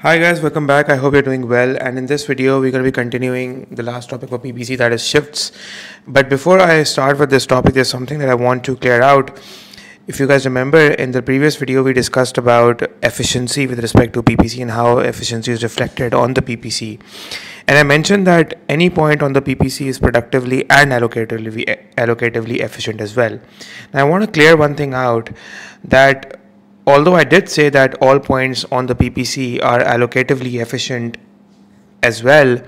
Hi guys, welcome back. I hope you're doing well. And in this video, we're going to be continuing the last topic for PPC, that is shifts. But before I start with this topic, there's something that I want to clear out. If you guys remember, in the previous video, we discussed about efficiency with respect to PPC and how efficiency is reflected on the PPC. And I mentioned that any point on the PPC is productively and allocatively efficient as well. Now, I want to clear one thing out, that although I did say that all points on the PPC are allocatively efficient as well,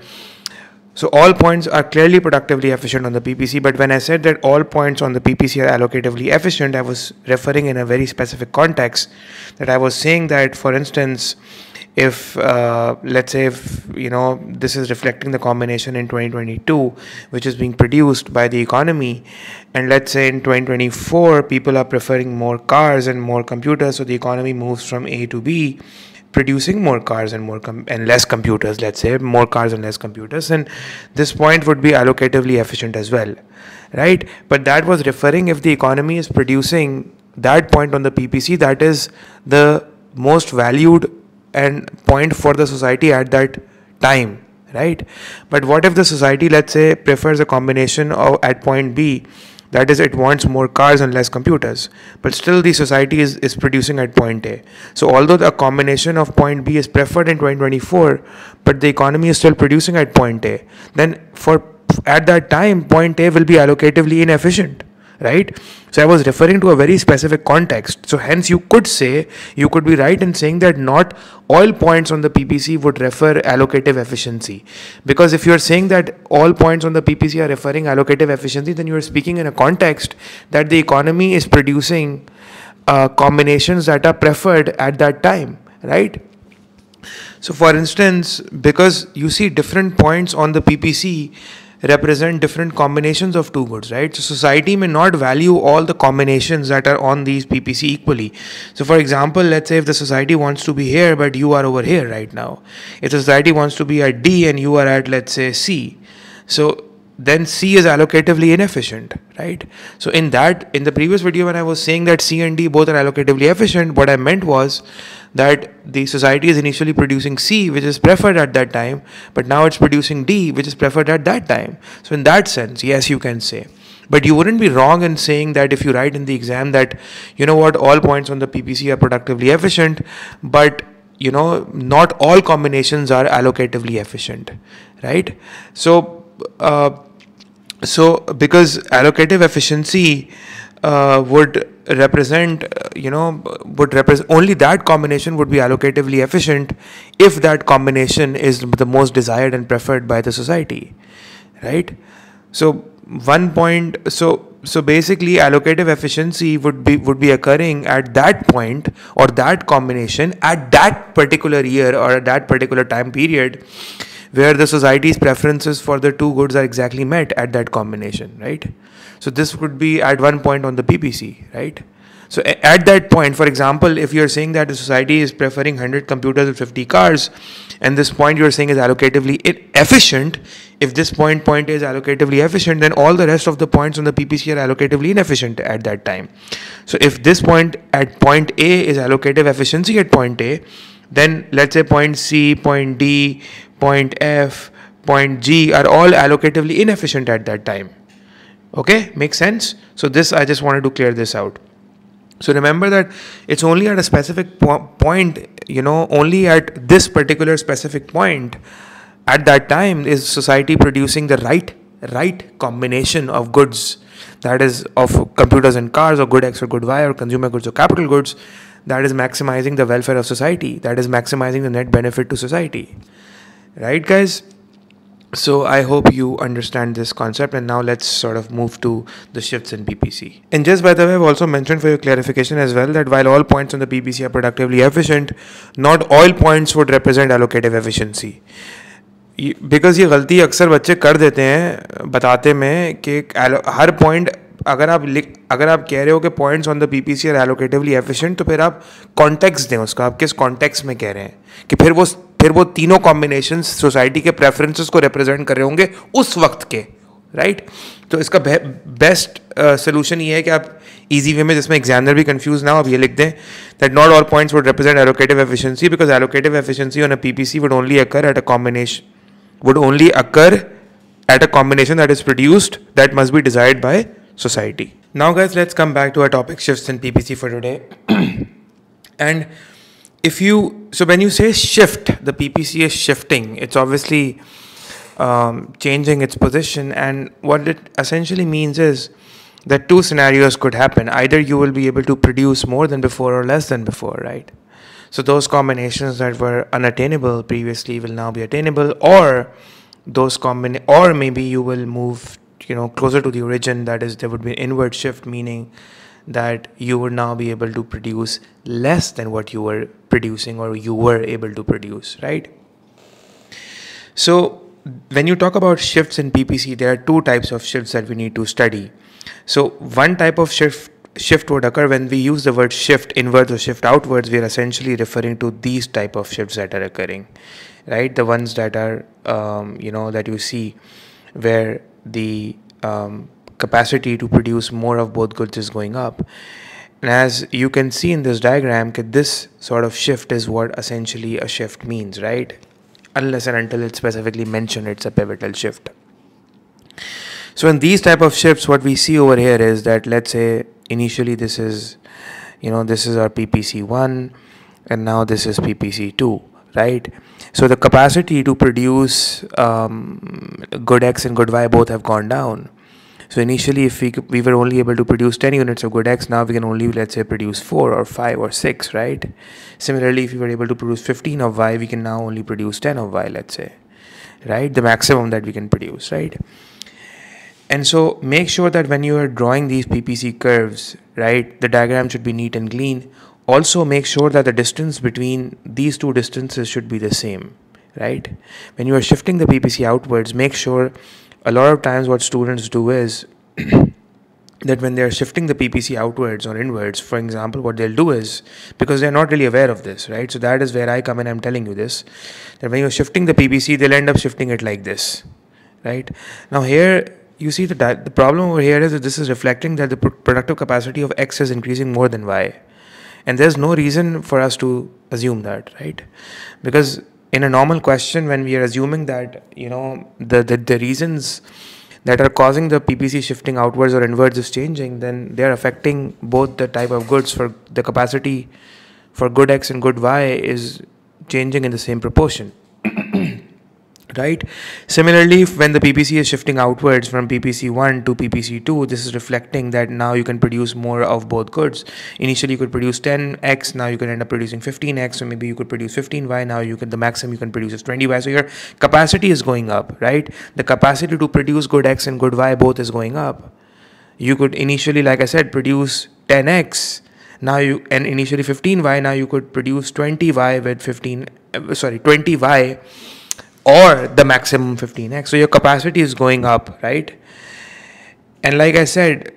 so all points are clearly productively efficient on the PPC, but when I said that all points on the PPC are allocatively efficient, I was referring in a very specific context. That I was saying that, for instance, if let's say if this is reflecting the combination in 2022 which is being produced by the economy, and let's say in 2024 people are preferring more cars and more computers, so the economy moves from A to B, producing more cars and and less computers, let's say more cars and less computers, and this point would be allocatively efficient as well, right? But that was referring if the economy is producing that point on the PPC, that is the most valued and point for the society at that time, right? But what if the society, let's say, prefers a combination of at point B, that is, it wants more cars and less computers, but still the society is producing at point A. So although the combination of point B is preferred in 2024, but the economy is still producing at point A, then at that time point A will be allocatively inefficient, right? So I was referring to a very specific context. So hence you could be right in saying that not all points on the PPC would refer allocative efficiency, because if you're saying that all points on the PPC are referring allocative efficiency, then you're speaking in a context that the economy is producing combinations that are preferred at that time, right? So for instance, because you see different points on the PPC represent different combinations of two goods, right? So society may not value all the combinations that are on these PPC equally. So for example, let's say if the society wants to be here but you are over here right now, if the society wants to be at D and you are at, let's say, C, so then C is allocatively inefficient, right? So in the previous video, when I was saying that C and D both are allocatively efficient, what I meant was that the society is initially producing C, which is preferred at that time, but now it's producing D, which is preferred at that time. So in that sense, yes, you can say. But you wouldn't be wrong in saying that if you write in the exam that, all points on the PPC are productively efficient, but not all combinations are allocatively efficient, right? So because allocative efficiency would represent only that combination would be allocatively efficient if that combination is the most desired and preferred by the society, right? So basically allocative efficiency would be occurring at that point or that combination at that particular year or at that particular time period where the society's preferences for the two goods are exactly met at that combination, right? So this would be at one point on the PPC, right? So at that point, for example, if you're saying that the society is preferring 100 computers with 50 cars, and this point you're saying is allocatively efficient, if this point A is allocatively efficient, then all the rest of the points on the PPC are allocatively inefficient at that time. So if this point at point A is allocative efficiency at point A, then let's say point C, point D, point F, point G are all allocatively inefficient at that time. Okay, makes sense? So this, I just wanted to clear this out. So remember that it's only at a specific point, only at this particular specific point at that time is society producing the right combination of goods, that is of computers and cars, or good X or good Y, or consumer goods or capital goods, that is maximizing the welfare of society, that is maximizing the net benefit to society, right guys? So I hope you understand this concept, and now let's sort of move to the shifts in PPC. And just by the way, I've also mentioned for your clarification as well that while all points on the PPC are productively efficient, not all points would represent allocative efficiency. Because ये गलती अक्सर बच्चे कर देते हैं बताते में कि हर पॉइंट अगर आप कह रहे हो कि points on the PPC are allocatively efficient, तो फिर आप कॉन्टेक्स्ट दें उसका, आप किस कॉन्टेक्स्ट में कह रहे हैं कि फिर वो तीनों कॉम्बिनेशंस सोसाइटी के प्रेफरेंसेस को रिप्रेजेंट कर रहे होंगे उस वक्त के, राइट. तो इसका बेस्ट सोल्यूशन ये है कि आप इजी वे में, जिसमें एग्जामिनर भी कंफ्यूज ना हो, अब ये लिख दें that not all points would represent allocative efficiency because allocative efficiency on a PPC would only occur at a combination that is produced that must be desired by society. Now guys, let's come back to our topic, shifts in PPC for today. And when you say shift, the PPC is shifting. It's obviously changing its position, and what it essentially means is that two scenarios could happen. Either you will be able to produce more than before or less than before, right? So those combinations that were unattainable previously will now be attainable, or or maybe you will move closer to the origin. That is, there would be an inward shift, meaning that you would now be able to produce less than what you were producing or you were able to produce, right? So when you talk about shifts in PPC, there are two types of shifts that we need to study. So one type of shift would occur when we use the word shift inwards or shift outwards. We are essentially referring to these type of shifts that are occurring, right? The ones that are that you see where the capacity to produce more of both goods is going up. And as you can see in this diagram, this sort of shift is what essentially a shift means, right? Unless and until it's specifically mentioned, it's a pivotal shift. So in these type of shifts, what we see over here is that, let's say initially this is our PPC1 and now this is PPC2, right? So the capacity to produce good X and good Y both have gone down. So initially, if we were only able to produce 10 units of good X, now we can only, let's say, produce 4 or 5 or 6, right? Similarly, if we were able to produce 15 of Y, we can now only produce 10 of Y, let's say, right? The maximum that we can produce, right? And so make sure that when you are drawing these PPC curves, right, the diagram should be neat and clean. Also make sure that the distance between these two distances should be the same, right? When you are shifting the PPC outwards, make sure, a lot of times what students do is that when they are shifting the PPC outwards or inwards, for example, what they'll do is, because they're not really aware of this, right? So that is where I come in, I'm telling you this, that when you're shifting the PPC, they'll end up shifting it like this, right? Now here, you see the problem over here is that this is reflecting that the productive capacity of X is increasing more than Y. And there's no reason for us to assume that, right? Because in a normal question, when we are assuming that, the reasons that are causing the PPC shifting outwards or inwards is changing, then they are affecting both the type of goods. For the capacity for good X and good Y is changing in the same proportion. Right? Similarly, when the PPC is shifting outwards from PPC1 to PPC2, this is reflecting that now you can produce more of both goods. Initially, you could produce 10x, now you can end up producing 15x, so maybe you could produce 15y, now the maximum you can produce is 20y. So your capacity is going up, right? The capacity to produce good x and good y both is going up. You could initially, like I said, produce 10x, and initially 15y, now you could produce 20y with 20y, or the maximum 15x. So your capacity is going up, right? And like I said,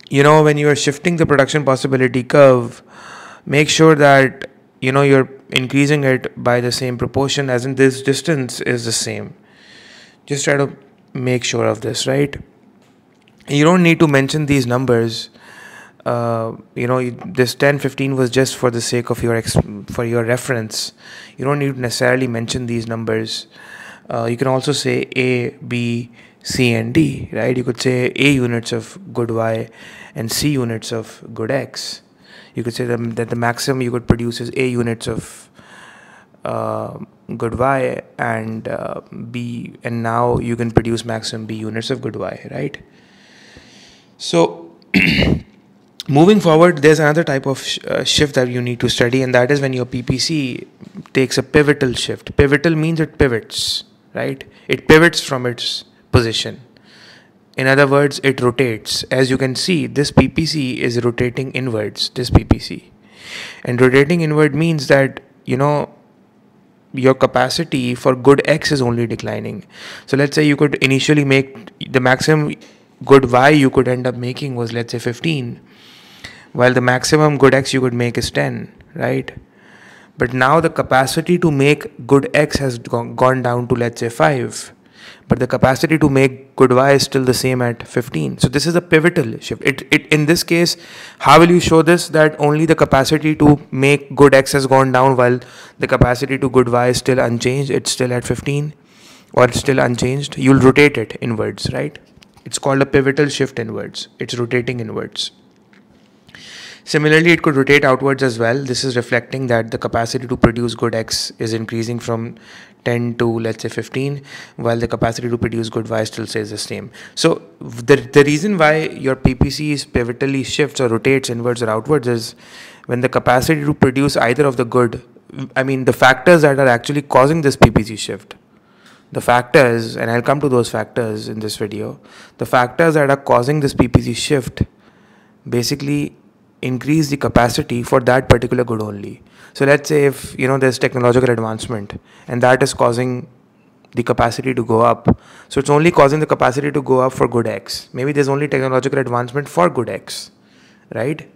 when you are shifting the production possibility curve, make sure that you're increasing it by the same proportion, as in this distance is the same. Just try to make sure of this, right? You don't need to mention these numbers. This 10, 15 was just for the sake of for your reference. You don't need to necessarily mention these numbers. You can also say A, B, C, and D, right? You could say A units of good Y and C units of good X. You could say that the maximum you could produce is A units of good Y and B, and now you can produce maximum B units of good Y, right? So moving forward, there's another type of shift that you need to study, and that is when your PPC takes a pivotal shift. Pivotal means it pivots, right? It pivots from its position. In other words, it rotates. As you can see, this PPC is rotating inwards, this PPC. And rotating inward means that, your capacity for good X is only declining. So let's say you could initially make the maximum good Y you could end up making was, let's say, 15. While the maximum good X you could make is 10, right? But now the capacity to make good X has gone down to, let's say, 5. but the capacity to make good Y is still the same at 15. So this is a pivotal shift. In this case, how will you show this? That only the capacity to make good X has gone down while the capacity to good Y is still unchanged. It's still at 15 or it's still unchanged. You'll rotate it inwards, right? It's called a pivotal shift inwards. It's rotating inwards. Similarly, it could rotate outwards as well. This is reflecting that the capacity to produce good X is increasing from 10 to, let's say, 15, while the capacity to produce good Y still stays the same. So the reason why your PPC is pivotally shifts or rotates inwards or outwards is when the capacity to produce either of the good, I mean, the factors that are actually causing this PPC shift, the factors, and I'll come to those factors in this video, the factors that are causing this PPC shift basically increase the capacity for that particular good only. So let's say if there's technological advancement and that is causing the capacity to go up, so it's only causing the capacity to go up for good X. Maybe there's only technological advancement for good X, right?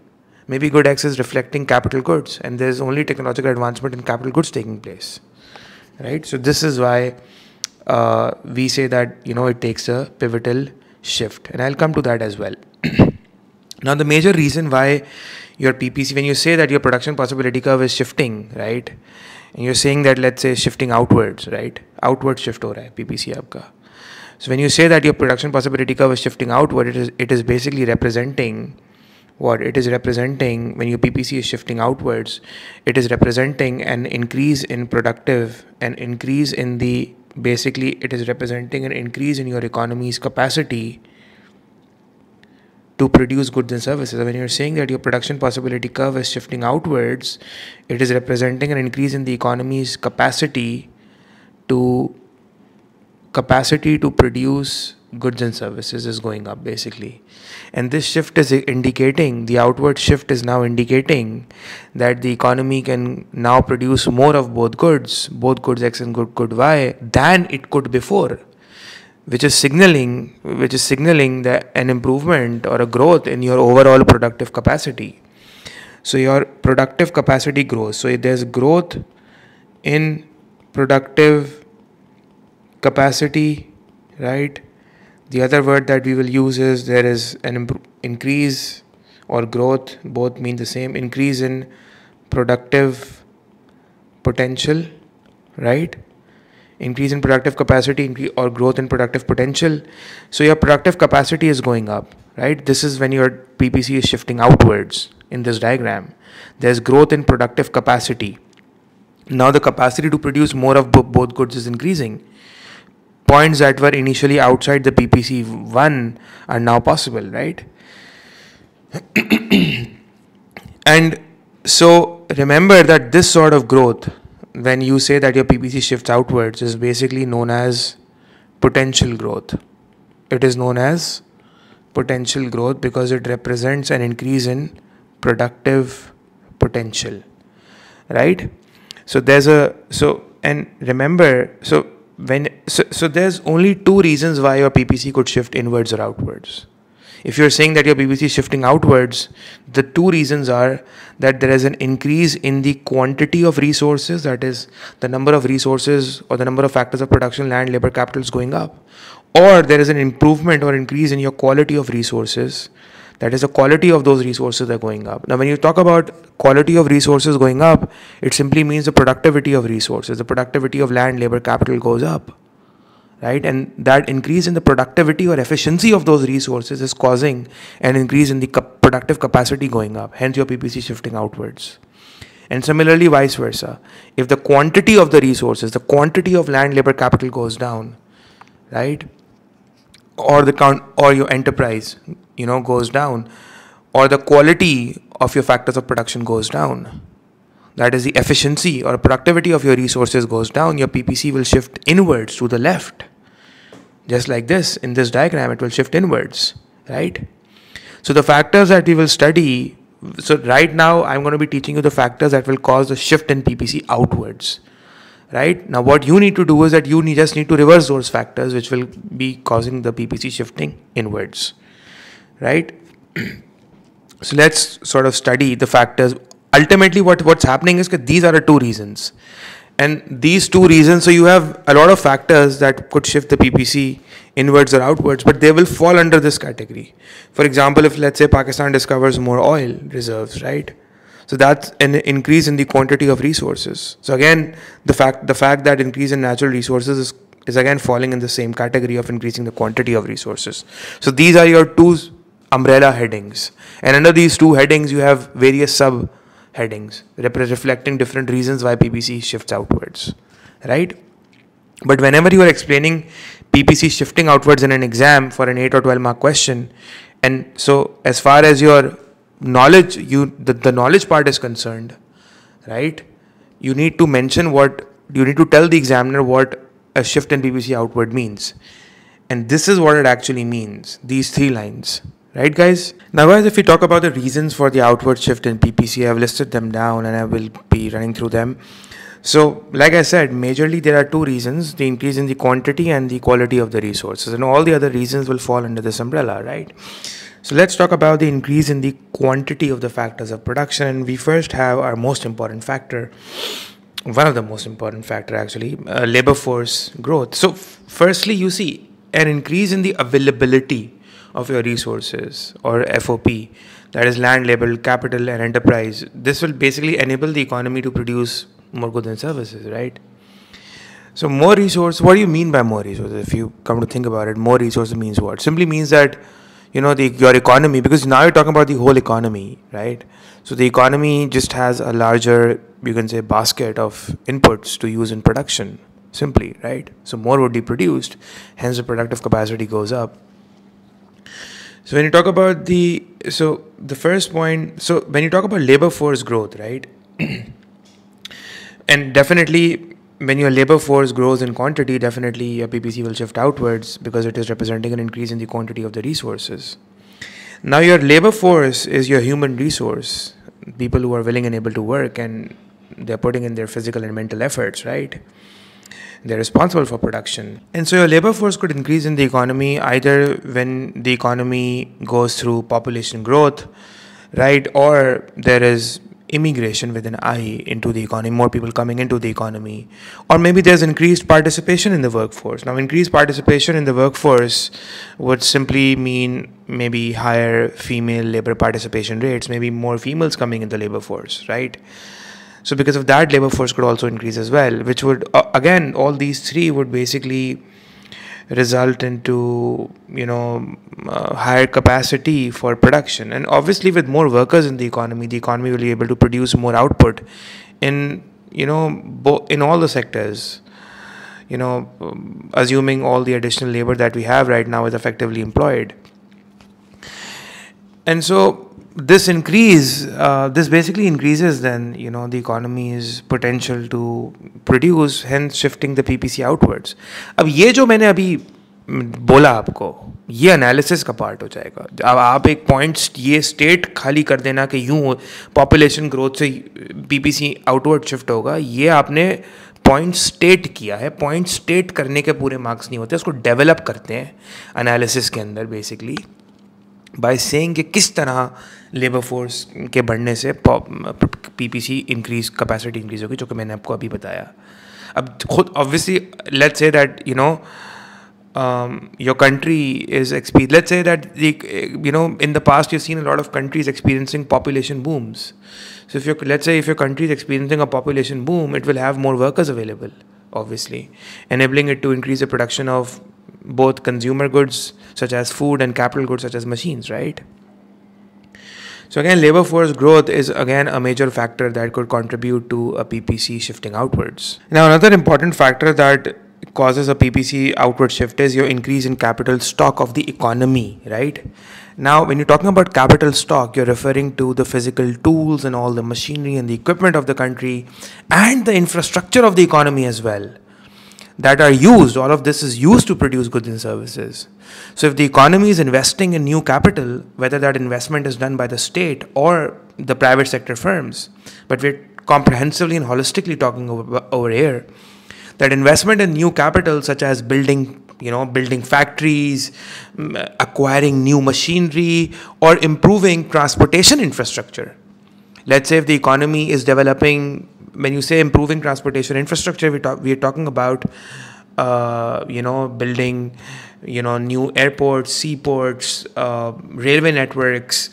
Maybe good X is reflecting capital goods and there's only technological advancement in capital goods taking place, right? So this is why we say that it takes a pivotal shift, and I'll come to that as well. Now, the major reason why your PPC, when you say that your production possibility curve is shifting, right, and you're saying that, let's say, shifting outwards, right, outward shift ho raha hai PPC aapka. So when you say that your production possibility curve is shifting outward, it is basically representing what? It is representing, when your PPC is shifting outwards, it is representing an increase in productive, an increase in the, basically it is representing an increase in your economy's capacity to produce goods and services. When you're saying that your production possibility curve is shifting outwards, it is representing an increase in the economy's capacity to produce goods and services is going up, basically. And this shift is indicating, the outward shift is now indicating that the economy can now produce more of both goods X and good Y, than it could before, which is signaling that an improvement or a growth in your overall productive capacity. So your productive capacity grows. So there's growth in productive capacity, right? The other word that we will use is there is an increase or growth, both mean the same, increase in productive potential, right? Increase in productive capacity or growth in productive potential. So your productive capacity is going up, right? This is when your PPC is shifting outwards in this diagram. There's growth in productive capacity. Now the capacity to produce more of both goods is increasing. Points that were initially outside the PPC 1 are now possible, right? And so remember that this sort of growth, when you say that your PPC shifts outwards, is basically known as potential growth. It is known as potential growth because it represents an increase in productive potential, right? So there's there's only two reasons why your PPC could shift inwards or outwards. If you're saying that your PPC is shifting outwards, the two reasons are that there is an increase in the quantity of resources, that is, the number of resources or the number of factors of production, land, labor, capital is going up, or there is an improvement or increase in your quality of resources, that is, the quality of those resources are going up. Now, when you talk about quality of resources going up, it simply means the productivity of resources, the productivity of land, labor, capital goes up. Right, and that increase in the productivity or efficiency of those resources is causing an increase in the productive capacity going up. Hence, your PPC shifting outwards. And similarly, vice versa. If the quantity of the resources, the quantity of land, labor, capital goes down, right, or your enterprise, goes down, or the quality of your factors of production goes down, that is, the efficiency or productivity of your resources goes down, your PPC will shift inwards to the left. Just like this, in this diagram, it will shift inwards, right? So the factors that we will study, so right now I'm going to be teaching you the factors that will cause the shift in PPC outwards, right? Now what you need to do is that you just need to reverse those factors which will be causing the PPC shifting inwards, right? So let's sort of study the factors. Ultimately, what's happening is that these are the two reasons. And these two reasons, so you have a lot of factors that could shift the PPC inwards or outwards, but they will fall under this category. For example, if let's say Pakistan discovers more oil reserves, right? So that's an increase in the quantity of resources. So again, the fact that increase in natural resources is again falling in the same category of increasing the quantity of resources. So these are your two umbrella headings, and under these two headings you have various sub headings reflecting different reasons why PPC shifts outwards, right? But whenever you are explaining PPC shifting outwards in an exam for an 8 or 12 mark question, and so as far as your knowledge, the knowledge part is concerned, right? You need to mention you need to tell the examiner what a shift in PPC outward means. And this is what it actually means, these 3 lines. Right, guys? Now, guys, if we talk about the reasons for the outward shift in PPC, I've listed them down and I will be running through them. So, like I said, majorly there are 2 reasons, the increase in the quantity and the quality of the resources. And all the other reasons will fall under this umbrella, right? So, let's talk about the increase in the quantity of the factors of production. And we first have our most important factor, one of the most important factor actually, labor force growth. So, firstly, you see an increase in the availability of your resources, or FOP, that is land, labor, capital and enterprise. This will basically enable the economy to produce more goods and services, right? So more resource, what do you mean by more resources? If you come to think about it, more resources means what? Simply means that, you know, your economy, because now you're talking about the whole economy, right? So the economy just has a larger, you can say, basket of inputs to use in production, simply, right? So more would be produced, hence the productive capacity goes up. So when you talk about the first point, so when you talk about labor force growth, right? And definitely when your labor force grows in quantity, definitely your PPC will shift outwards because it is representing an increase in the quantity of the resources. Now your labor force is your human resource, people who are willing and able to work and they're putting in their physical and mental efforts, right? They're responsible for production. And so your labor force could increase in the economy either when the economy goes through population growth, right? Or there is immigration with an I into the economy, more people coming into the economy. Or maybe there's increased participation in the workforce. Now, increased participation in the workforce would simply mean maybe higher female labor participation rates, maybe more females coming in the labor force, right? So because of that, labor force could also increase as well, which would, again, all these 3 would basically result into, you know, higher capacity for production. And obviously with more workers in the economy will be able to produce more output in, you know, in all the sectors, you know, assuming all the additional labor that we have right now is effectively employed. And so this basically increases then, you know, the economy's potential to produce, hence shifting the PPC outwards. अब ये जो मैंने अभी बोला आपको, ये analysis का part हो जाएगा. अब आप एक पॉइंट ये स्टेट खाली कर देना कि यूँ पॉपुलेशन ग्रोथ से PPC आउटवर्ड शिफ्ट होगा, ये आपने पॉइंट स्टेट किया है. पॉइंट स्टेट करने के पूरे मार्क्स नहीं होते, उसको डेवलप करते हैं एनालिसिस के अंदर बेसिकली बाय सेइंग कि किस तरह लेबर फोर्स के बढ़ने से PPC इंक्रीज, कैपेसिटी इंक्रीज होगी, जो कि मैंने आपको अभी बताया. अब खुद obviously let's say that you know your country is let's say that you know, in the past you've seen a lot of countries experiencing population booms. So let's say if your country is experiencing a population boom, it will have more workers available, obviously, enabling it to increase the production of both consumer goods such as food and capital goods such as machines, right? So again, labor force growth is again a major factor that could contribute to a PPC shifting outwards. Now, another important factor that causes a PPC outward shift is your increase in capital stock of the economy, right? Now, when you're talking about capital stock, you're referring to the physical tools and all the machinery and the equipment of the country and the infrastructure of the economy as well that are used. All of this is used to produce goods and services. So if the economy is investing in new capital, whether that investment is done by the state or the private sector firms, but we're comprehensively and holistically talking over here, that investment in new capital such as building factories, acquiring new machinery, or improving transportation infrastructure. Let's say if the economy is developing when you say improving transportation infrastructure, we are talking about building new airports, seaports, railway networks,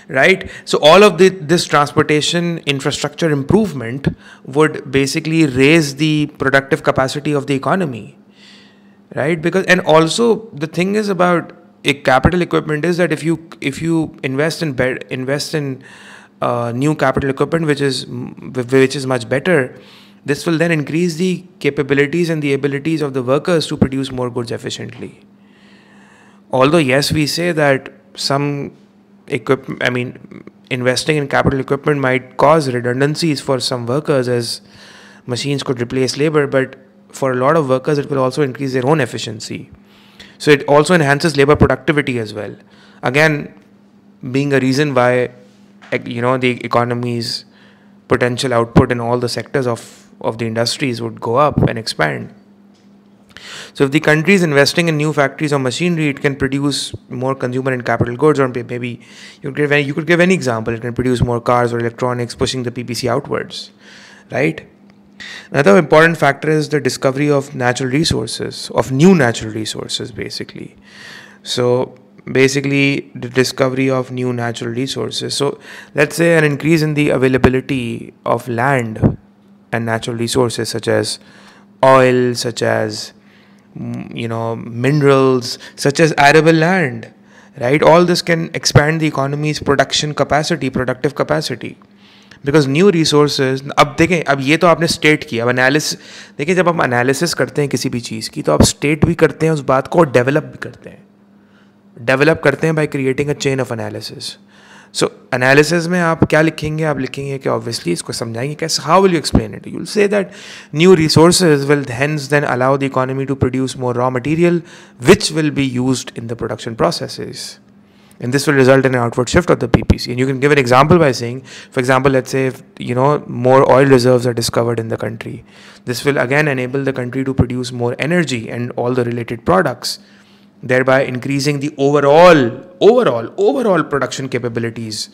right? So all of this transportation infrastructure improvement would basically raise the productive capacity of the economy, right? Because, and also the thing is about a capital equipment is that if you invest in new capital equipment which is much better, this will then increase the capabilities and the abilities of the workers to produce more goods efficiently. Although yes, we say that some equipment, I mean, investing in capital equipment might cause redundancies for some workers, as machines could replace labor, but for a lot of workers it will also increase their own efficiency. So it also enhances labor productivity as well, again being a reason why the economy's potential output in all the sectors of the industries would go up and expand. So if the country is investing in new factories or machinery, it can produce more consumer and capital goods, or maybe you could give any example. It can produce more cars or electronics, pushing the PPC outwards, right? Another important factor is the discovery of natural resources, of new natural resources, basically. So basically the discovery of new natural resources. So let's say an increase in the availability of land and natural resources such as oil, such as minerals, such as arable land, right? All this can expand the economy's productive capacity. Because new resources, अब देखें, अब ये तो आपने state किया, अब analysis देखिए, जब हम एनालिसिस करते हैं किसी भी चीज़ की तो आप स्टेट भी करते हैं उस बात को, डेवलप भी करते हैं by creating a chain of analysis. So analysis में आप क्या लिखेंगे? आप लिखेंगे कि ऑब्वियसली इसको समझाएंगे कैसे. How will you explain it? You will say that new resources will hence then allow the economy to produce more raw material which will be used in the production processes. And this will result in an outward shift of the PPC. And you can give an example by saying, for example, let's say if more oil reserves are discovered in the country, this will again enable the country to produce more energy and all the related products, thereby increasing the overall production capabilities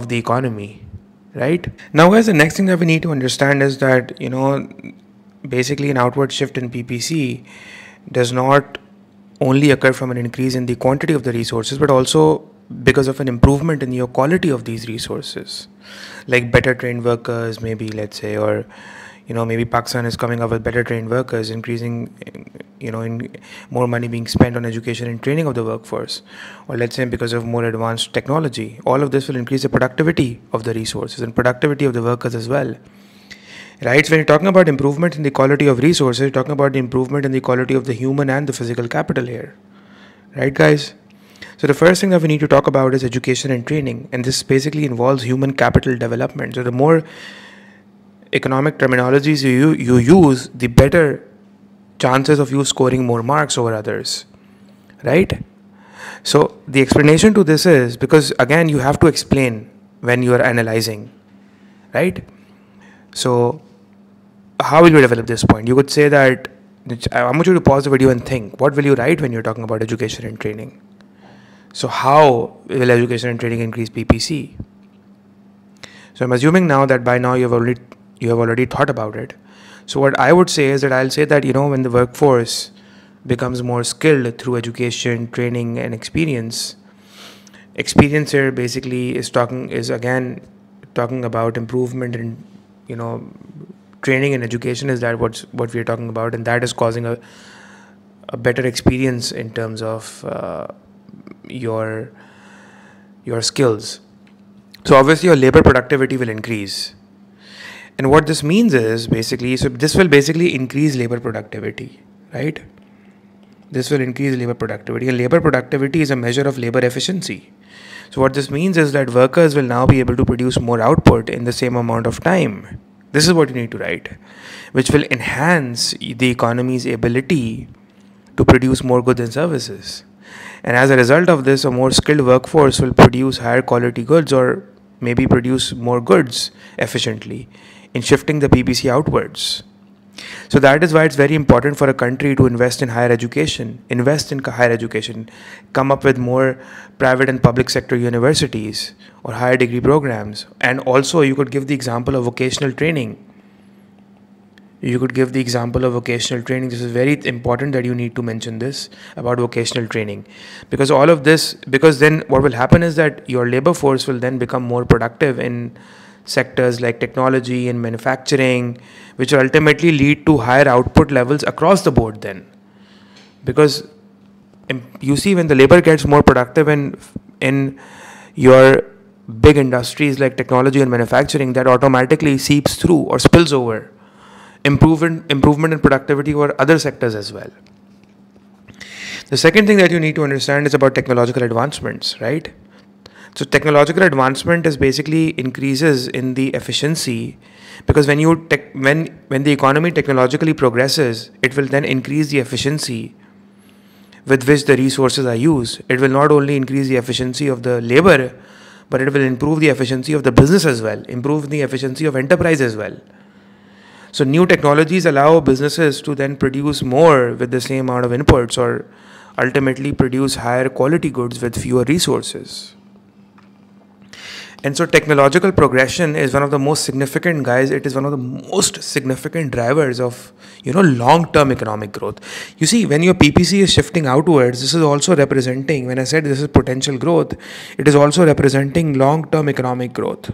of the economy, right? Now guys, the next thing that we need to understand is that basically an outward shift in PPC does not only occur from an increase in the quantity of the resources, but also because of an improvement in your quality of these resources, like better trained workers, maybe, let's say, or maybe Pakistan is coming up with better trained workers, increasing in more money being spent on education and training of the workforce, or let's say because of more advanced technology. All of this will increase the productivity of the resources and productivity of the workers as well. Right, so when you're talking about improvement in the quality of resources, you're talking about the improvement in the quality of the human and the physical capital here. Right, guys? So the first thing that we need to talk about is education and training. And this basically involves human capital development. So the more economic terminologies you use, the better chances of you scoring more marks over others. Right? So the explanation to this is, because again, you have to explain when you are analyzing. Right? So how will you develop this point? You could say that, I want you to pause the video and think, what will you write when you're talking about education and training? So how will education and training increase PPC? So I'm assuming now that by now you have already thought about it. So what I would say is that I'll say that when the workforce becomes more skilled through education, training, and experience here basically is again talking about improvement in training and education. Is that what we are talking about? And that is causing a better experience in terms of your skills. So obviously your labor productivity will increase. And what this means is basically, so this will basically increase labor productivity, right? This will increase labor productivity. And labor productivity is a measure of labor efficiency. So what this means is that workers will now be able to produce more output in the same amount of time. This is what you need to write, which will enhance the economy's ability to produce more goods and services. And as a result of this, a more skilled workforce will produce higher quality goods, or maybe produce more goods efficiently, in shifting the PPC outwards. So that is why it's very important for a country to invest in higher education, come up with more private and public sector universities or higher degree programs. And also you could give the example of vocational training. This is very important that you need to mention this about vocational training, because then what will happen is that your labor force will then become more productive in sectors like technology and manufacturing, which will ultimately lead to higher output levels across the board then. Because you see, when the labor gets more productive in your big industries like technology and manufacturing, that automatically seeps through or spills over improvement in productivity or other sectors as well. The second thing that you need to understand is about technological advancements, right? So technological advancement is basically increases in the efficiency, because when the economy technologically progresses, it will then increase the efficiency with which the resources are used. It will not only increase the efficiency of the labor, but it will improve the efficiency of the business as well, improve the efficiency of enterprise as well. So new technologies allow businesses to then produce more with the same amount of inputs, or ultimately produce higher quality goods with fewer resources. And so technological progression is one of the most significant, guys. It is one of the most significant drivers of, long-term economic growth. You see, when your PPC is shifting outwards, this is also representing, when I said this is potential growth, it is also representing long-term economic growth,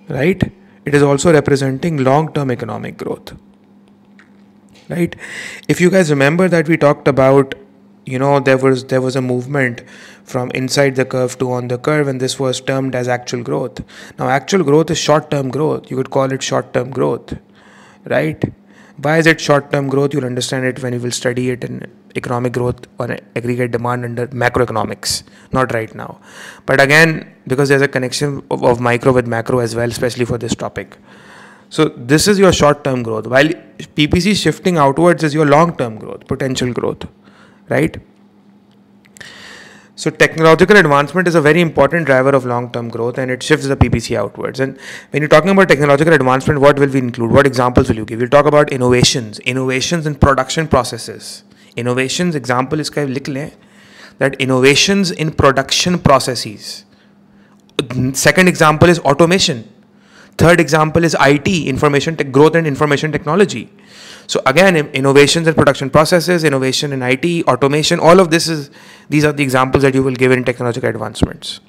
right? It is also representing long-term economic growth, right? If you guys remember that we talked about, there was a movement from inside the curve to on the curve, and this was termed as actual growth. Now, actual growth is short-term growth. You could call it short-term growth, right? Why is it short-term growth? You'll understand it when you will study it in economic growth or aggregate demand under macroeconomics, not right now. But again, because there's a connection of micro with macro as well, especially for this topic. So this is your short-term growth, while PPC shifting outwards is your long-term growth, potential growth, right? So technological advancement is a very important driver of long-term growth, and it shifts the PPC outwards. And when you're talking about technological advancement, what will we include? What examples will you give? We'll talk about innovations in production processes. Innovations, example is likh le, that innovations in production processes. Second example is automation. Third example is IT, growth and information technology. So again, innovations in production processes, innovation in IT, automation, all of these are the examples that you will give in technological advancements.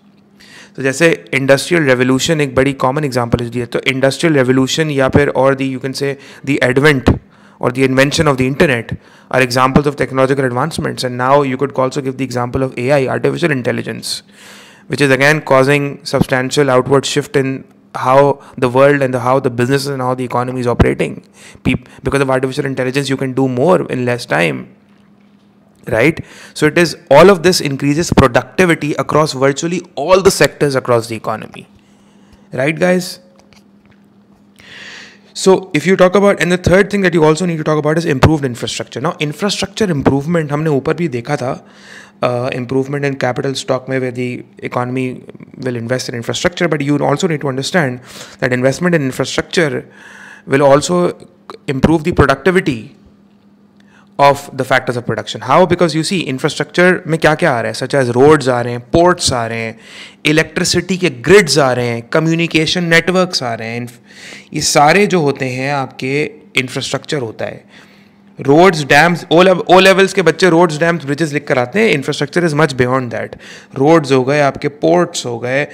So जैसे industrial revolution एक बड़ी common example is दिया, तो industrial revolution या फिर और you can say the advent or the invention of the internet are examples of technological advancements. And now you could also give the example of AI, artificial intelligence, which is again causing substantial outward shift in how the world and how the businesses and how the economy is operating. Because of artificial intelligence, you can do more in less time, right? So it is, all of this increases productivity across virtually all the sectors across the economy, right, guys? So if you talk about, and the third thing that you also need to talk about is improved infrastructure. Now, infrastructure improvement, हमने ऊपर भी देखा था, improvement in capital stock where the economy will invest in infrastructure, but you also need to understand that investment in infrastructure will also improve the productivity of the factors of production. How? Because you see, infrastructure में क्या क्या आ रहा है, such as roads आ रहे हैं, ports आ रहे हैं, electricity के grids आ रहे हैं, communication networks आ रहे हैं. ये सारे जो होते हैं आपके infrastructure होता है. रोड्स, डैम्स, ओ लेवल्स के बच्चे रोड्स, डैम्स, ब्रिजेस लिख कर आते हैं. Infrastructure is much beyond that. Roads हो गए, आपके पोर्ट्स हो गए,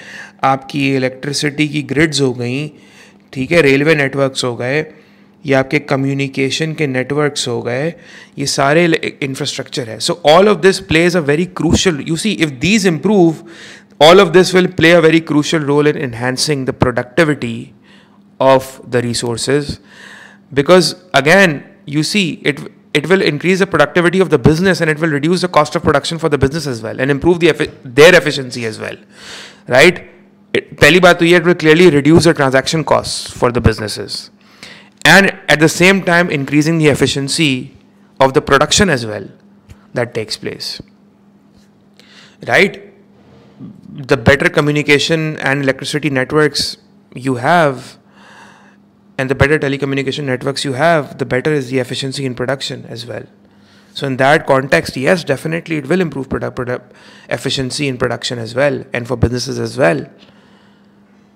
आपकी इलेक्ट्रिसिटी की ग्रिड्स हो गई, ठीक है, रेलवे नेटवर्क्स हो गए, ये आपके कम्युनिकेशन के नेटवर्क्स हो गए, ये सारे इंफ्रास्ट्रक्चर है. So all of this plays a very crucial, you see, if these improve, all of this will play a very crucial role in enhancing the productivity of the resources, because again, you see, it will increase the productivity of the business, and it will reduce the cost of production for the business as well, and improve their efficiency as well, right? Pehli baat to ye, it will clearly reduce the transaction costs for the businesses, and at the same time increasing the efficiency of the production as well that takes place, right? The better communication and electricity networks you have, and the better telecommunication networks you have, the better is the efficiency in production as well. So in that context, yes, definitely it will improve product efficiency in production as well, and for businesses as well,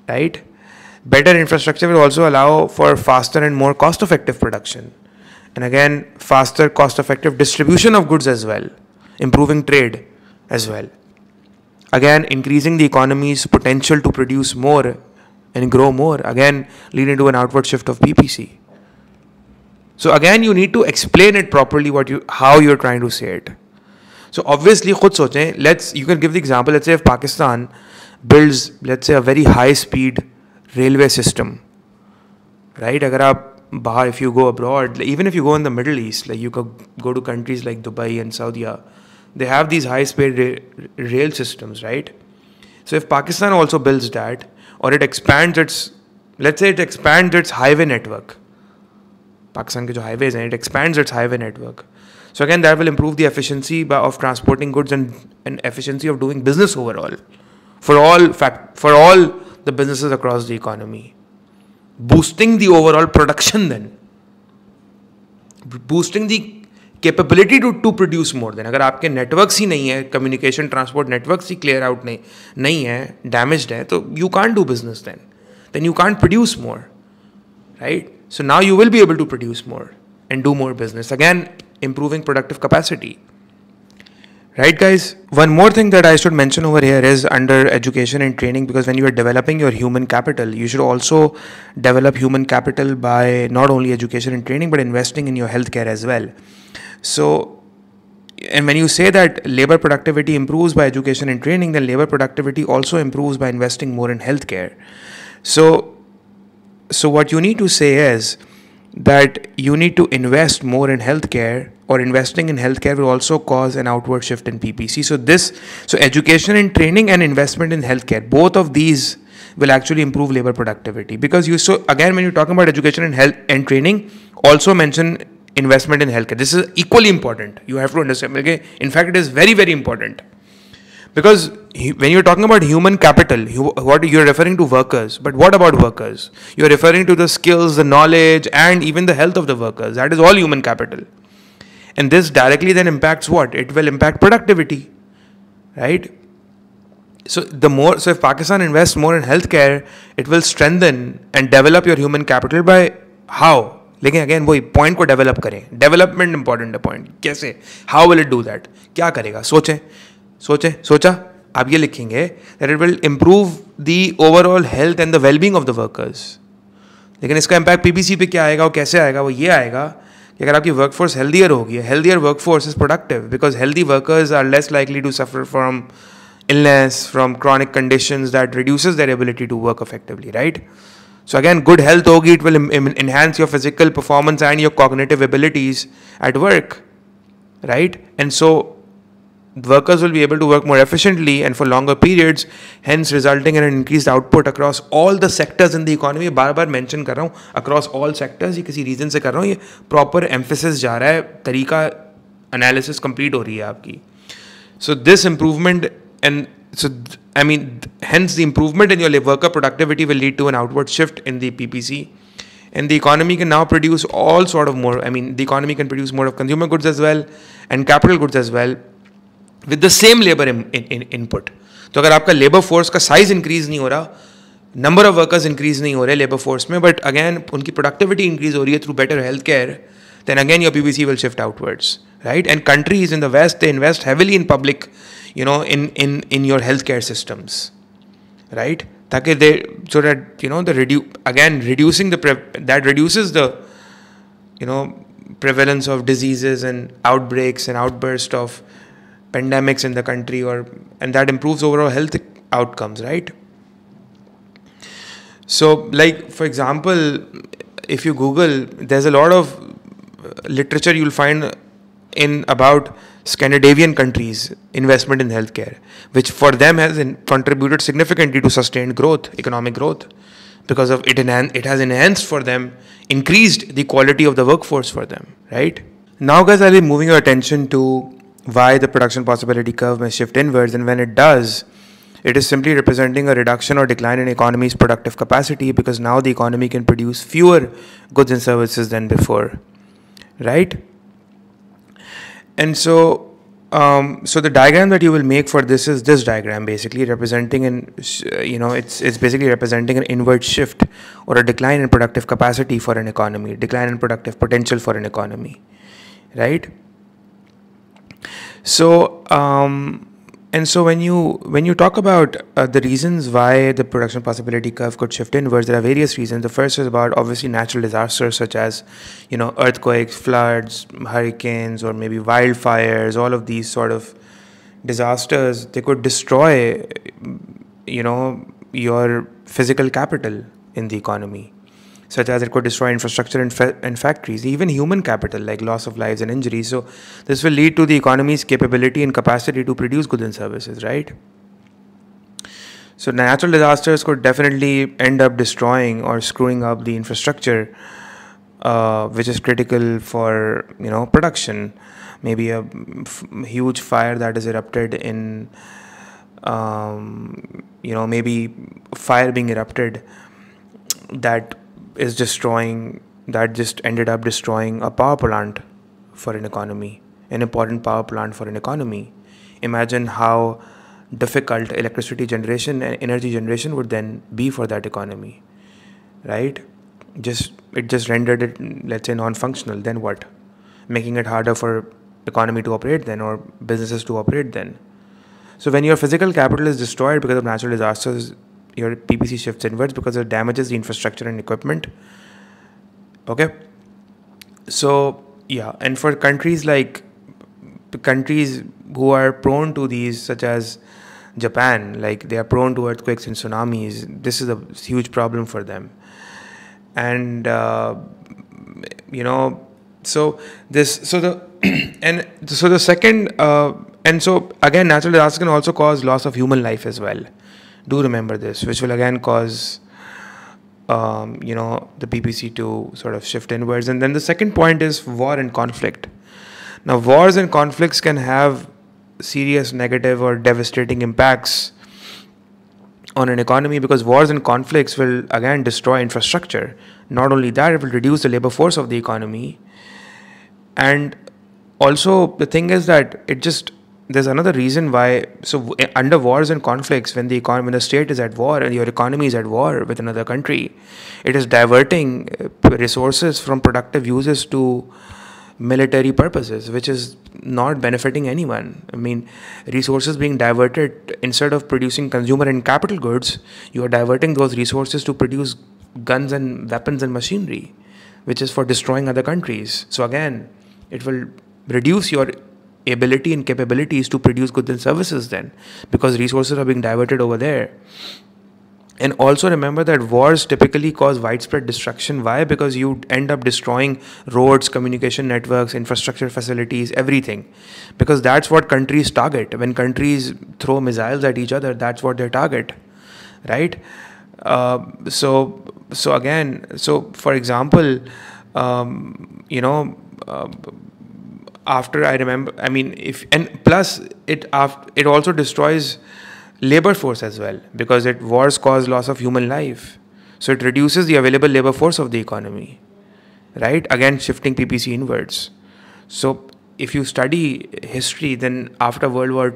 right? Better infrastructure will also allow for faster and more cost-effective production. And again, faster, cost-effective distribution of goods as well, improving trade as well. Again, increasing the economy's potential to produce more and grow more, again, leading to an outward shift of PPC. So again, you need to explain it properly how you're trying to say it. So obviously, khud sochein, you can give the example, let's say if Pakistan builds, let's say, a very high-speed railway system, right? If you go abroad, even if you go in the Middle East, like you could go to countries like Dubai and Saudi, they have these high-speed rail systems, right? So if Pakistan also builds that, or it expands its highway network, Pakistan ke jo highways hain, it expands its highway network. So again, that will improve the efficiency of transporting goods and efficiency of doing business overall for all the businesses across the economy. Boosting the overall production then. Boosting the capability to produce more then. अगर आपके networks ही नहीं है, communication transport networks ही clear out नहीं है, damaged है, तो you can't do business then. Then you can't produce more, right? So now you will be able to produce more and do more business. Again, improving productive capacity. Right, guys? One more thing that I should mention over here is under education and training, because when you are developing your human capital, you should also develop human capital by not only education and training, but investing in your healthcare as well. So, and when you say that labor productivity improves by education and training, then labor productivity also improves by investing more in healthcare. So what you need to say is that you need to invest more in healthcare, or investing in healthcare will also cause an outward shift in PPC. So education and training and investment in healthcare, both of these will actually improve labor productivity. Because again, when you're talking about education and health and training, also mention investment in healthcare. This is equally important. You have to understand. Okay? In fact, it is very, very important. Because when you're talking about human capital, what you're referring to workers, but what about workers? You're referring to the skills, the knowledge, and even the health of the workers. That is all human capital. And this directly then impacts what? It will impact productivity, right? So if Pakistan invests more in healthcare, it will strengthen and develop your human capital by how? लेकिन again वही point को develop करें. Development important है point. कैसे? How will it do that? क्या करेगा? सोचा आप ये लिखेंगे that it will improve the overall health and the well-being of the workers. लेकिन इसका impact PPC पे क्या आएगा और कैसे आएगा? वो ये आएगा कि अगर आपकी workforce healthier होगी, healthier workforce is productive because healthy workers are less likely to suffer from illness, from chronic conditions that reduces their ability to work effectively, right? So again, good health hogi, it will enhance your physical performance and your cognitive abilities at work, right? And so workers will be able to work more efficiently and for longer periods, hence resulting in an increased output across all the sectors in the economy. बार-बार mention कर रहा हूँ across all sectors, ये किसी reason से कर रहा हूँ, ये proper emphasis जा रहा है, तरीका analysis complete हो रही है आपकी. So this improvement hence the improvement in your worker productivity will lead to an outward shift in the PPC. And the economy can now produce all sort of more, the economy can produce more of consumer goods as well and capital goods as well with the same labor input. तो अगर आपका labor force का size increase नहीं हो रहा, number of workers increase नहीं हो रहे labor force में, but again उनकी productivity increase हो रही है through better healthcare, then again your PPC will shift outwards, right? And countries in the West, they invest heavily in public, in your healthcare systems, right? ताकि that reduces the prevalence of diseases and outbreaks and outbursts of pandemics in the country, and that improves overall health outcomes, right? So like for example, if you Google, there's a lot of literature you'll find in about Scandinavian countries investment in healthcare, which for them has contributed significantly to sustained growth, economic growth, because of it has enhanced for them, increased the quality of the workforce for them, right? Now guys, I'll be moving your attention to why the production possibility curve may shift inwards, and when it does, It is simply representing a reduction or decline in economy's productive capacity, because now the economy can produce fewer goods and services than before, right? And so the diagram that you will make for this is this diagram, basically representing it's basically representing an inward shift or a decline in productive capacity for an economy, decline in productive potential for an economy, right? So and so when you talk about the reasons why the production possibility curve could shift inwards, there are various reasons. The first is about obviously natural disasters such as earthquakes, floods, hurricanes, or maybe wildfires. All of these sort of disasters, they could destroy your physical capital in the economy, such as it could destroy infrastructure and factories, even human capital like loss of lives and injuries. So this will lead to the economy's capability and capacity to produce goods and services, right? So natural disasters could definitely end up destroying or screwing up the infrastructure, which is critical for production. Maybe a huge fire that is erupted in maybe fire being erupted that just ended up destroying a power plant for an economy, an important power plant for an economy. Imagine how difficult electricity generation and energy generation would then be for that economy, right? It just rendered it, let's say, non-functional. Then what? Making it harder for economy to operate then, or businesses to operate then. So when your physical capital is destroyed because of natural disasters, your PPC shifts inwards because it damages the infrastructure and equipment. Okay. So yeah, and for countries who are prone to these, such as Japan, like they are prone to earthquakes and tsunamis, this is a huge problem for them. And the second and so again, natural disasters can also cause loss of human life as well. Do remember this, which will again cause the PPC to sort of shift inwards. And then the second point is war and conflict. Now, wars and conflicts can have serious negative or devastating impacts on an economy, because wars and conflicts will again destroy infrastructure. Not only that, it will reduce the labor force of the economy. And also the thing is that there's another reason why. So under wars and conflicts, when the state is at war and your economy is at war with another country, it is diverting resources from productive uses to military purposes, which is not benefiting anyone. I mean, resources being diverted, instead of producing consumer and capital goods, you are diverting those resources to produce guns and weapons and machinery, which is for destroying other countries. So again, it will reduce your ability and capabilities to produce goods and services then, because resources are being diverted over there. And also remember that wars typically cause widespread destruction. Why? Because you end up destroying roads, communication networks, infrastructure facilities, everything. Because that's what countries target. When countries throw missiles at each other, that's what they target, right? So for example, after I remember, I mean, plus it also destroys labor force as well, because wars cause loss of human life. So it reduces the available labor force of the economy, right? Again, shifting PPC inwards. So if you study history, then after the World War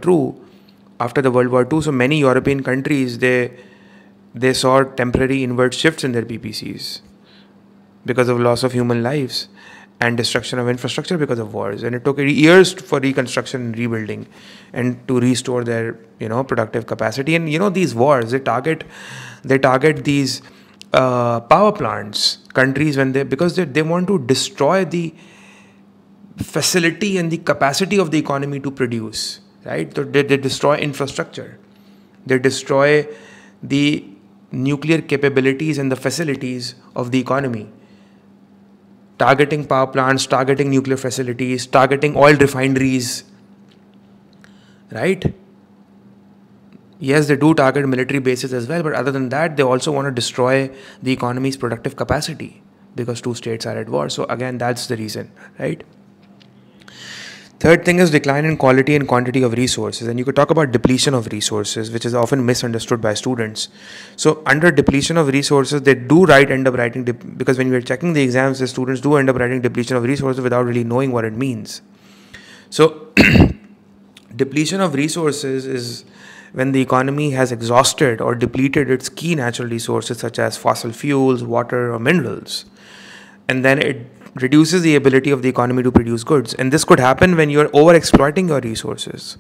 II, so many European countries, they saw temporary inward shifts in their PPCs because of loss of human lives and destruction of infrastructure because of wars. And it took years for reconstruction and rebuilding and to restore their productive capacity. And these wars, they target these power plants, countries, because they want to destroy the facility and the capacity of the economy to produce, right? So they destroy infrastructure, they destroy the nuclear capabilities and the facilities of the economy, targeting power plants, targeting nuclear facilities, targeting oil refineries, right? Yes, they do target military bases as well, but other than that, they also want to destroy the economy's productive capacity because two states are at war. So again, that's the reason, right? Third thing is decline in quality and quantity of resources. And you could talk about depletion of resources, which is often misunderstood by students. So under depletion of resources, they do end up writing, because when you're checking the exams, the students do end up writing depletion of resources without really knowing what it means. So depletion of resources is when the economy has exhausted or depleted its key natural resources such as fossil fuels, water, or minerals. And then it reduces the ability of the economy to produce goods. And this could happen when you're over-exploiting your resources.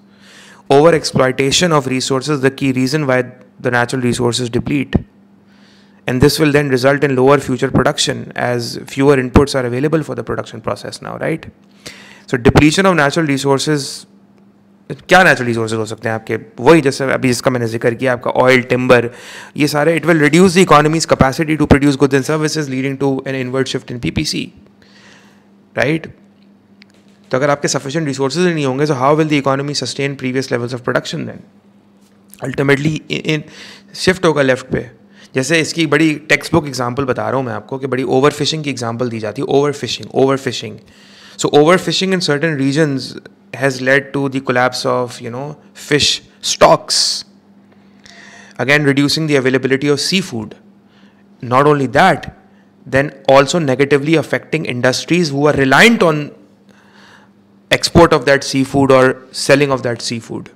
Over-exploitation of resources is the key reason why the natural resources deplete. And this will then result in lower future production as fewer inputs are available for the production process now, right? So depletion of natural resources, क्या natural resources हो सकते हैं आपके, वही जैसे अभी जिसका मैंने जिक्र किया, आपका ऑयल, टिम्बर, ये सारे, it will reduce the economy's capacity to produce goods and services leading to an inward shift in PPC, right? तो अगर आपके सफिशिएंट रिसोर्सेज नहीं होंगे, तो how will the economy sustain previous levels of production? Then ultimately in shift होगा left पे. जैसे इसकी बड़ी टेक्स्ट बुक एग्जाम्पल बता रहा हूँ मैं आपको कि बड़ी ओवर फिशिंग की एग्जाम्पल दी जाती है. Over fishing. So overfishing in certain regions has led to the collapse of, fish stocks. Again, reducing the availability of seafood. Not only that, then also negatively affecting industries who are reliant on export of that seafood or selling of that seafood.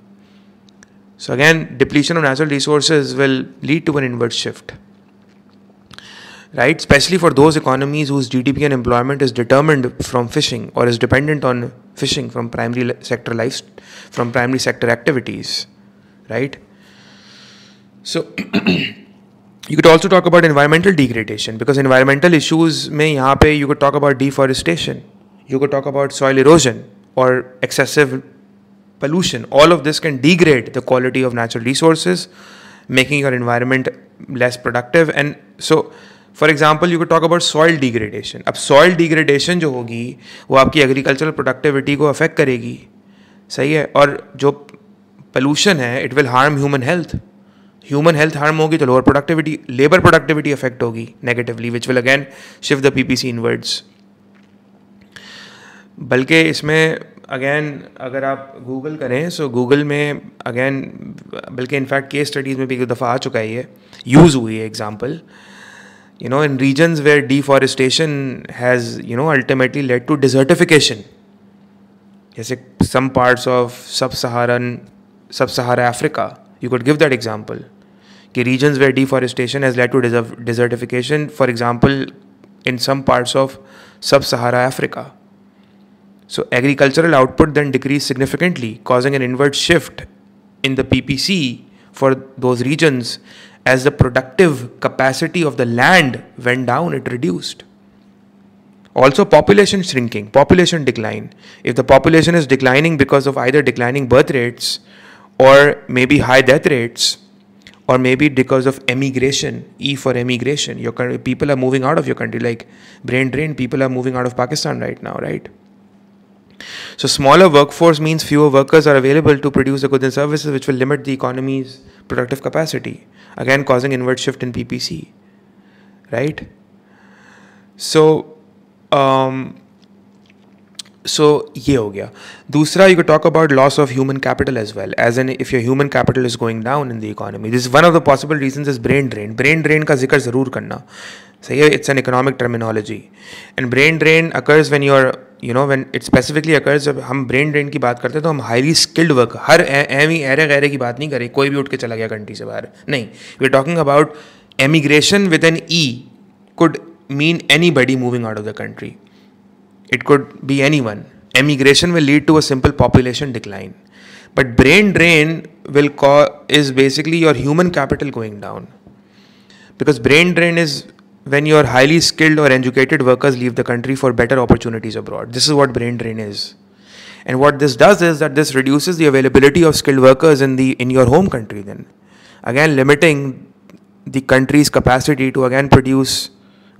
So again, depletion of natural resources will lead to an inward shift. Right, especially for those economies whose GDP and employment is determined from fishing or is dependent on fishing from primary sector activities, right? So you could also talk about environmental degradation, because environmental issues mein yahan pe you could talk about deforestation, you could talk about soil erosion or excessive pollution. All of this can degrade the quality of natural resources, making your environment less productive. And so for example you can talk about soil degradation. अब soil degradation जो होगी वो आपकी agricultural productivity को affect करेगी, सही है. और जो पोल्यूशन है it will harm human health harm होगी तो lower productivity, labour productivity affect होगी negatively, which will again shift the PPC inwards. बल्कि इसमें अगेन अगर आप गूगल करें, सो गूगल में अगेन बल्कि इनफैक्ट केस स्टडीज़ में भी एक दफ़ा आ चुका है, ये यूज़ हुई है example. In regions where deforestation has, ultimately led to desertification. Jैसे some parts of sub-Sahara Africa, you could give that example. कि regions where deforestation has led to desertification, for example, in some parts of sub-Sahara Africa. So agricultural output then decreased significantly, causing an inward shift in the PPC for those regions. As the productive capacity of the land went down, it reduced. Also, population shrinking, population decline. If the population is declining because of either declining birth rates or maybe high death rates, or maybe because of emigration, E for emigration, people are moving out of your country, like brain drain, people are moving out of Pakistan right now, right? So smaller workforce means fewer workers are available to produce the goods and services, which will limit the economy's productive capacity, again causing inward shift in PPC, right? So ये हो गया. दूसरा, you could talk about loss of human capital as well, as in if your human capital is going down in the economy. This is one of the possible reasons is brain drain. Brain drain का जिक्र ज़रूर करना, सही है. It's an economic terminology, and brain drain occurs when you're, when it specifically occurs, जब हम brain drain की बात करते हैं तो हम highly skilled work, हर ऐरे गैरे की बात नहीं करें, कोई भी उठ के चला गया कंट्री से बाहर, नहीं. We're talking about emigration with an E could mean anybody moving out of the country. It could be anyone. Emigration will lead to a simple population decline. But brain drain is basically your human capital going down. Because brain drain is when your highly skilled or educated workers leave the country for better opportunities abroad. This is what brain drain is. And what this does is that this reduces the availability of skilled workers in your home country then. Again, limiting the country's capacity to again produce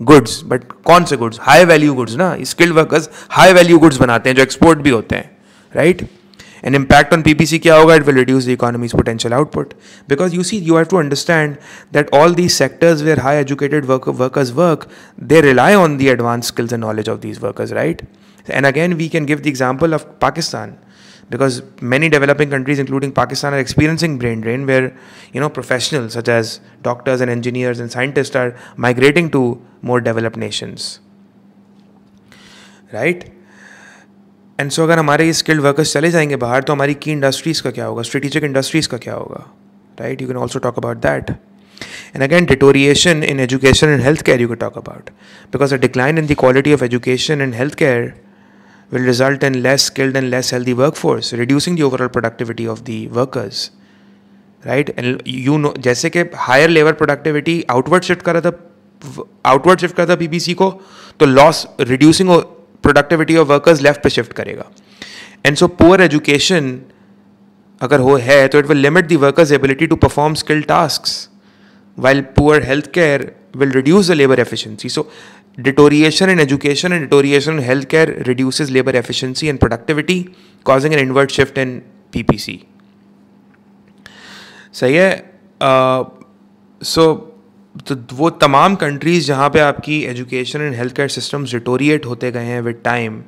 goods. But कौन से goods? High value goods ना. Skilled workers high value goods बनाते हैं जो export भी होते हैं, right? An impact on PPC क्या होगा? It will reduce the economy's potential output. Because you see, you have to understand that all these sectors where high educated workers work, they rely on the advanced skills and knowledge of these workers, right? And again, we can give the example of Pakistan, because many developing countries, including Pakistan, are experiencing brain drain, where professionals such as doctors and engineers and scientists are migrating to more developed nations, right? And so अगर हमारे ये skilled workers चले जाएंगे बाहर, तो हमारी की industries का क्या होगा, स्ट्रेटेजिक इंडस्ट्रीज़ का क्या होगा, right? You can also talk about that. And again, deterioration in education and health care you can talk about, because a decline in the quality of education and health care will result in less skilled and less healthy workforce, reducing the overall productivity of the workers, right? And जैसे कि higher labor productivity outward shift कर रहा था PPC को, तो loss reducing productivity of workers left पे shift करेगा. And so poor education अगर है तो it will limit the workers' ability to perform skilled tasks, while poor healthcare will reduce the labor efficiency. So deterioration in education and deterioration in healthcare reduces labor efficiency and productivity, causing an inward shift in PPC. सही है. तो वो तमाम countries जहाँ पे आपकी education and health care systems deteriorate होते गए हैं विद टाइम,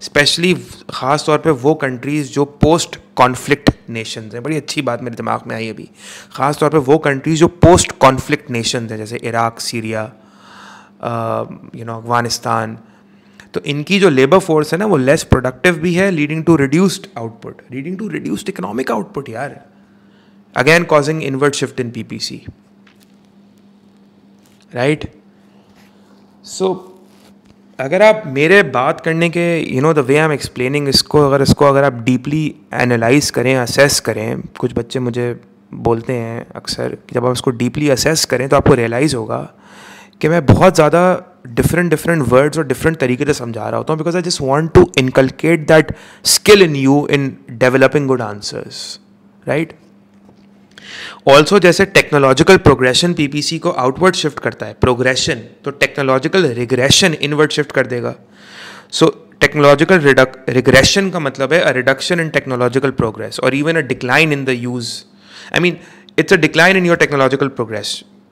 स्पेशली ख़ास तौर पे वो कंट्रीज़ जो पोस्ट कॉन्फ्लिक्ट नेशंस हैं. बड़ी अच्छी बात मेरे दिमाग में आई अभी. ख़ास तौर पे वो कंट्रीज़ जो पोस्ट कॉन्फ्लिक्ट नेशंस हैं, जैसे इराक, सीरिया, अफगानिस्तान. तो इनकी जो लेबर फोर्स है ना, वो लेस प्रोडक्टिव भी है, leading to reduced output, leading to reduced economic output यार. Again causing inward shift in PPC, right? So अगर आप मेरे बात करने के the way I am explaining इसको अगर आप डीपली एनालाइज करें, असेस करें, कुछ बच्चे मुझे बोलते हैं अक्सर कि जब आप इसको डीपली असेस करें तो आपको रियलाइज़ होगा कि मैं बहुत ज़्यादा डिफरेंट वर्ड्स और डिफरेंट तरीके से समझा रहा होता हूँ, because I just want to inculcate that skill in you in developing good answers, right? Also जैसे टेक्नोलॉजिकल प्रोग्रेशन PPC को आउटवर्ड शिफ्ट करता है, प्रोग्रेशन, तो टेक्नोलॉजिकल रिग्रेशन इनवर्ड शिफ्ट कर देगा. सो टेक्नोलॉजिकल रिग्रेशन का मतलब है a reduction in technological progress और even a decline in the use. I mean it's a decline in your technological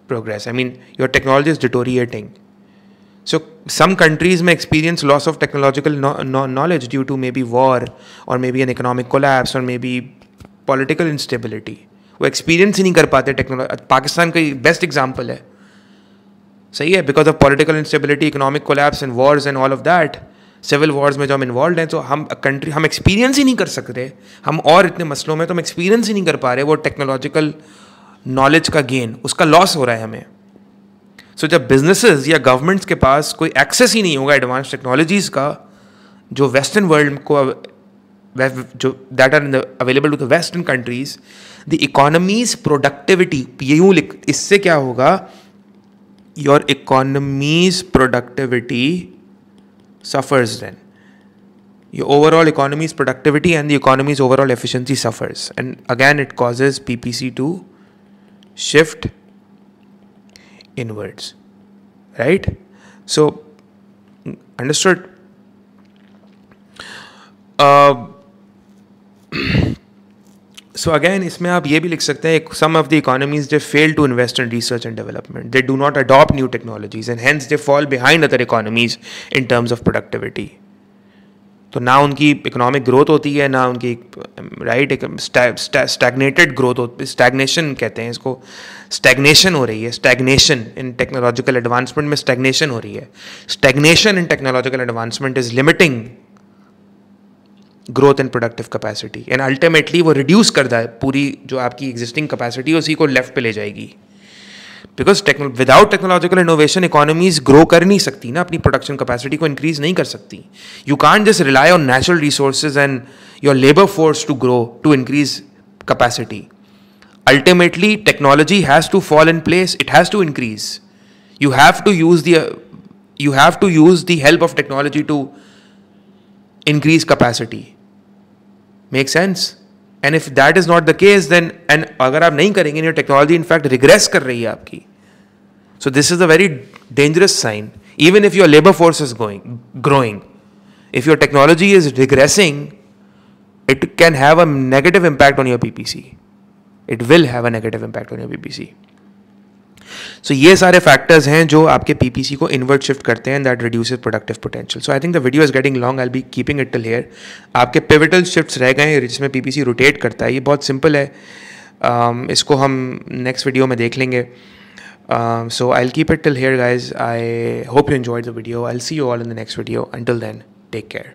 progress. I mean, your technology is deteriorating. So some countries may experience loss of technological knowledge due to maybe war or maybe an economic collapse or maybe political instability. वो experience ही नहीं कर पाते technology. Pakistan का best example है, सही है, because of political instability, economic collapse and wars and all of that, civil wars में जो हम इन्वॉल्व हैं, तो हम एक्सपीरियंस ही नहीं कर सकते. हम और इतने मसलों में तो हम एक्सपीरियंस ही नहीं कर पा रहे वो टेक्नोलॉजिकल नॉलेज का गेन, उसका लॉस हो रहा है हमें. सो जब बिजनेसेस या गवर्नमेंट्स के पास कोई एक्सेस ही नहीं होगा एडवांस टेक्नोलॉजीज़ का, जो वेस्टर्न वर्ल्ड को जो that are available to the western countries, the economy's productivity, यूँ लिख, इससे क्या होगा, your economy's productivity suffers then, your overall economy's productivity and the economy's overall efficiency suffers, and again it causes PPC to shift inwards, right? So understood. So again इसमें आप ये भी लिख सकते हैं, some of the economies they fail to invest in research and development, they do not adopt new technologies and hence they fall behind other economies in terms of productivity. तो ना उनकी इकोनॉमिक ग्रोथ होती है, ना उनकी right एक stagnated growth होती, stagnation कहते हैं इसको, स्टैग्नेशन हो रही है, स्टैग्नेशन इन टेक्नोलॉजिकल एडवांसमेंट में स्टैग्नेशन हो रही है. Stagnation in technological advancement is limiting growth and productive capacity, and ultimately वो रिड्यूस करता है पूरी जो आपकी एग्जिस्टिंग कैपेसिटी है, उसी को लेफ्ट पे ले जाएगी. Because without technological innovation economies grow कर नहीं सकती ना, अपनी प्रोडक्शन कैपेसिटी को इंक्रीज नहीं कर सकती. You can't just rely on natural resources and your labour force to grow to increase capacity. Ultimately technology has to fall in place, it has to increase. You have to use the help of technology to increase capacity. Make sense? And if that is not the case then, and अगर आप नहीं करेंगे, your technology in fact regret कर रही है आपकी. So this is a very dangerous sign. Even if your labour force is growing, if your technology is regressing, it can have a negative impact on your PPC. It will have a negative impact on your PPC. So ये सारे factors हैं जो आपके PPC को inward shift करते हैं, that reduces productive potential. So I think the video is getting long. I'll be keeping it till here. आपके pivotal shifts रह गए हैं जिसमें PPC rotate करता है. ये बहुत simple है. इसको हम next video में देख लेंगे. So I'll keep it till here, guys. I hope you enjoyed the video. I'll see you all in the next video. Until then, take care.